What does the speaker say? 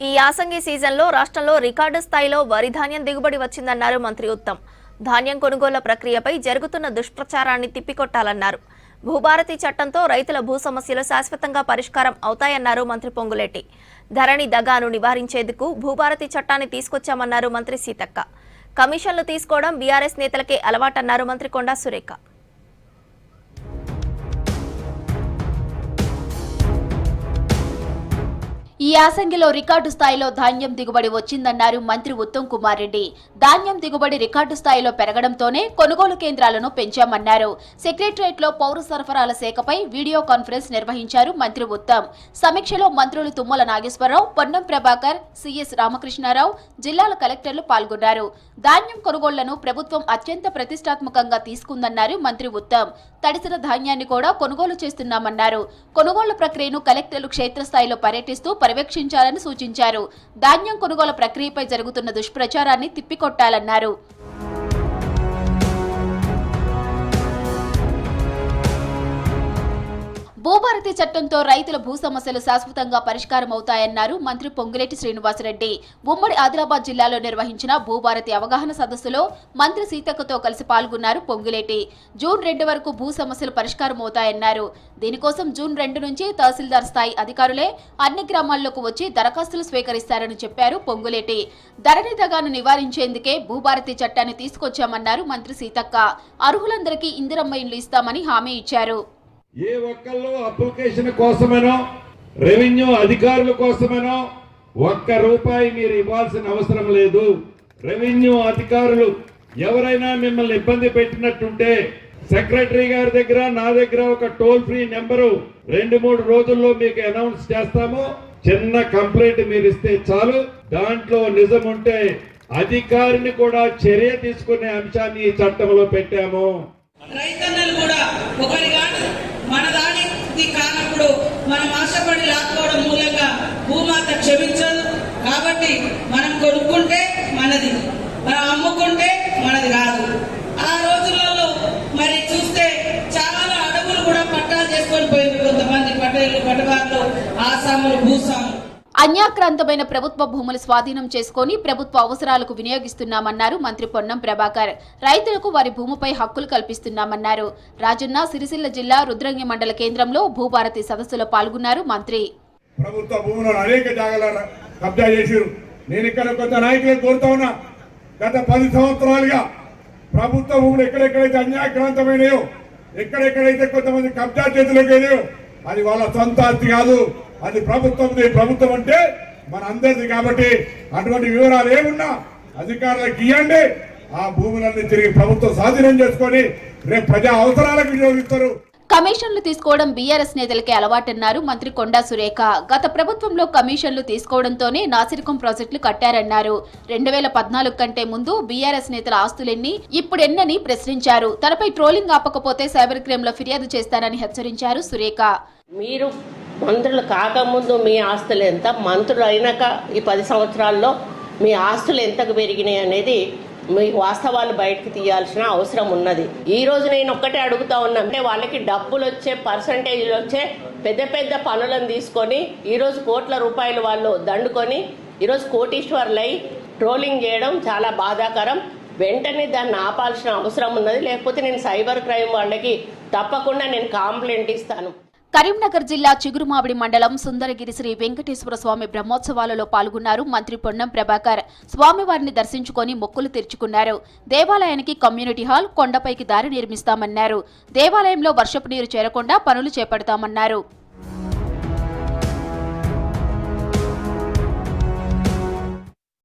ఈ యాసంగి సీజన్లో రాష్ట్రంలో రికార్డు స్థాయిలో వరి ధాన్యం దిగుబడి వచ్చిందన్నారు మంత్రి ఉత్తమ్. ధాన్యం కొనుగోళ్ల ప్రక్రియపై జరుగుతున్న దుష్ప్రచారాన్ని తిప్పికొట్టాలన్నారు. భూభారతి చట్టంతో రైతుల భూ సమస్యలు శాశ్వతంగా పరిష్కారం అవుతాయన్నారు మంత్రి పొంగులేటి. ధరణి దగాను నివారించేందుకు భూభారతి చట్టాన్ని తీసుకొచ్చామన్నారు మంత్రి సీతక్క. కమిషన్లు తీసుకోవడం బీఆర్ఎస్ నేతలకే అలవాటన్నారు మంత్రి కొండా సురేఖ. ఈ యాసంగిలో రికార్డు స్థాయిలో ధాన్యం దిగుబడి వచ్చిందన్నారు మంత్రి ఉత్తమ్ కుమార్ రెడ్డి. ధాన్యం దిగుబడి రికార్డు స్థాయిలో పెరగడంతోనే కొనుగోలు కేంద్రాలను పెంచామన్నారు. సెక్రటరియట్లో పౌర సరఫరాల శాఖపై వీడియో కాన్ఫరెన్స్ నిర్వహించారు మంత్రి ఉత్తమ్. సమీక్షలో మంత్రులు తుమ్మల నాగేశ్వరరావు, పొన్నం ప్రభాకర్, సిఎస్ రామకృష్ణారావు, జిల్లాల కలెక్టర్లు పాల్గొన్నారు. ధాన్యం కొనుగోళ్లను ప్రభుత్వం అత్యంత ప్రతిష్టాత్మకంగా తీసుకుందన్నారు మంత్రి ఉత్తమ్. తడిసిన ధాన్యాన్ని కూడా కొనుగోలు చేస్తున్నామన్నారు. కొనుగోళ్ల ప్రక్రియను కలెక్టర్లు క్షేత్రస్థాయిలో పర్యటిస్తూ పర్యవేక్షించాలని సూచించారు. ధాన్యం కొనుగోలు ప్రక్రియపై జరుగుతున్న దుష్ప్రచారాన్ని తిప్పికొట్టాలన్నారు. భూభారతి చట్టంతో రైతుల భూ సమస్యలు శాశ్వతంగా పరిష్కారం అవుతాయన్నారు మంత్రి పొంగులేటి శ్రీనివాసరెడ్డి. ఉమ్మడి ఆదిలాబాద్ జిల్లాలో నిర్వహించిన భూభారతి అవగాహన సదస్సులో మంత్రి సీతక్కతో కలిసి పాల్గొన్నారు పొంగులేటి. జూన్ 2 వరకు భూ సమస్యలు పరిష్కారం అవుతాయన్నారు. దీనికోసం జూన్ 2 నుంచి తహసీల్దార్ స్థాయి అధికారులే అన్ని గ్రామాల్లోకి వచ్చి దరఖాస్తులు స్వీకరిస్తారని చెప్పారు పొంగులేటి. ధరణి దగాను నివారించేందుకే భూభారతి చట్టాన్ని తీసుకొచ్చామన్నారు మంత్రి సీతక్క. అర్హులందరికీ ఇందిరమ్మ ఇండ్లు ఇస్తామని హామీ ఇచ్చారు. ఏ ఒక్కళ్ళు అప్లికేషన్ కోసమేనో రెవెన్యూ అధికారుల కోసమేనో ₹1 మీరు ఇవ్వాల్సిన అవసరం లేదు. రెవెన్యూ అధికారులు ఎవరైనా మిమ్మల్ని ఇబ్బంది పెట్టినట్టుంటే సెక్రటరీ గారి దగ్గర, నా దగ్గర ఒక టోల్ ఫ్రీ నెంబరు 2-3 రోజుల్లో మీకు అనౌన్స్ చేస్తాము. చిన్న కంప్లైంట్ మీరు ఇస్తే చాలు. దాంట్లో నిజం ఉంటే అధికారిని కూడా చర్య తీసుకునే అంశాన్ని ఈ చట్టంలో పెట్టాము. రైతన్నలు కూడా ఒకరి కాదు మన దానికి కానప్పుడు మనం ఆశపడి లాక్కోవడం మూలంగా భూమాత క్షమించదు. కాబట్టి మనం కొనుక్కుంటే మనది, మనం అమ్ముకుంటే మనది కాదు. ఆ రోజులలో మరి చూస్తే చాలా అడవులు కూడా పట్టాలు చేసుకొని పోయింది. కొంతమంది పటేళ్లు, పటవాళ్ళు, ఆసాములు, భూసాములు అన్యాక్రాంతమైన ప్రభుత్వ భూములు స్వాధీనం చేసుకుని ప్రభుత్వ అవసరాలకు వినియోగిస్తున్నామన్నారు మంత్రి పొన్నం ప్రభాకర్. రైతులకు వారి భూమిపై హక్కులు కల్పిస్తున్నామన్నారు. రాజన్న సిరిసిల్ల జిల్లా రుద్రంగి మండల కేంద్రంలో భూభారతి సదస్సులో పాల్గొన్నారు మంత్రి. ప్రభుత్వ భూములను అనేక జాగాల కబ్జా చేశారు. నేను ఇక్కడ కొంత నాయకులను కోరుతా ఉన్నా, గత 10 సంవత్సరాలుగా ప్రభుత్వ భూములు ఎక్కడెక్కడైతే అన్యాక్రాంతమైనాయో, ఎక్కడెక్కడైతే కొంతమంది కబ్జా చేతులకు వెళ్ళాయో అది వాళ్ళ సొంత ఆస్తి కాదు, అది ప్రభుత్వంది. ప్రభుత్వం అంటే మన అందరిది. కాబట్టి అటువంటి వివరాలు ఏమున్నా అధికారులకు ఇవ్వండి. ఆ భూములన్నీ తిరిగి ప్రభుత్వం స్వాధీనం చేసుకొని రేపు ప్రజా అవసరాలకు వినియోగిస్తారు. కమిషన్లు తీసుకోవడం బీఆర్ఎస్ నేతలకే అలవాటన్నారు మంత్రి కొండా సురేఖ. గత ప్రభుత్వంలో కమిషన్లు తీసుకోవడంతోనే నాసిరకం ప్రాజెక్టులు కట్టారన్నారు. 2014 కంటే ముందు బీఆర్ఎస్ నేతల ఆస్తులెన్ని, ఇప్పుడెన్నని ప్రశ్నించారు. తనపై ట్రోలింగ్ ఆపకపోతే సైబర్ క్రైమ్ లో ఫిర్యాదు చేస్తారని హెచ్చరించారు సురేఖ. మీరు మంత్రులు కాకముందు మీ ఆస్తులు ఎంత, మంత్రులు అయినాక ఈ 10 సంవత్సరాల్లో మీ ఆస్తులు ఎంతకు పెరిగినాయి అనేది మీ వాస్తవాలు బయటకు తీయాల్సిన అవసరం ఉన్నది. ఈ రోజు నేను ఒక్కటే అడుగుతా ఉన్నా, అంటే వాళ్ళకి డబ్బులు వచ్చే, పర్సంటేజ్లు వచ్చే పెద్ద పెద్ద పనులను తీసుకొని ఈరోజు కోట్ల రూపాయలు వాళ్ళు దండుకొని ఈరోజు కోటీశ్వర్లై ట్రోలింగ్ చేయడం చాలా బాధాకరం. వెంటనే దాన్ని ఆపాల్సిన అవసరం ఉన్నది. లేకపోతే నేను సైబర్ క్రైమ్ వాళ్ళకి తప్పకుండా నేను కంప్లైంట్ ఇస్తాను. కరీంనగర్ జిల్లా చిగురుమావిడి మండలం సుందరగిరి శ్రీ వెంకటేశ్వర స్వామి బ్రహ్మోత్సవాలలో పాల్గొన్నారు మంత్రి పొన్నం ప్రభాకర్. స్వామివారిని దర్శించుకొని మొక్కులు తీర్చుకున్నారు. దేవాలయానికి కమ్యూనిటీ హాల్, కొండపైకి దారి నిర్మిస్తామన్నారు. దేవాలయంలో వర్షపు నీరు చేరకుండా పనులు చేపడతామన్నారు.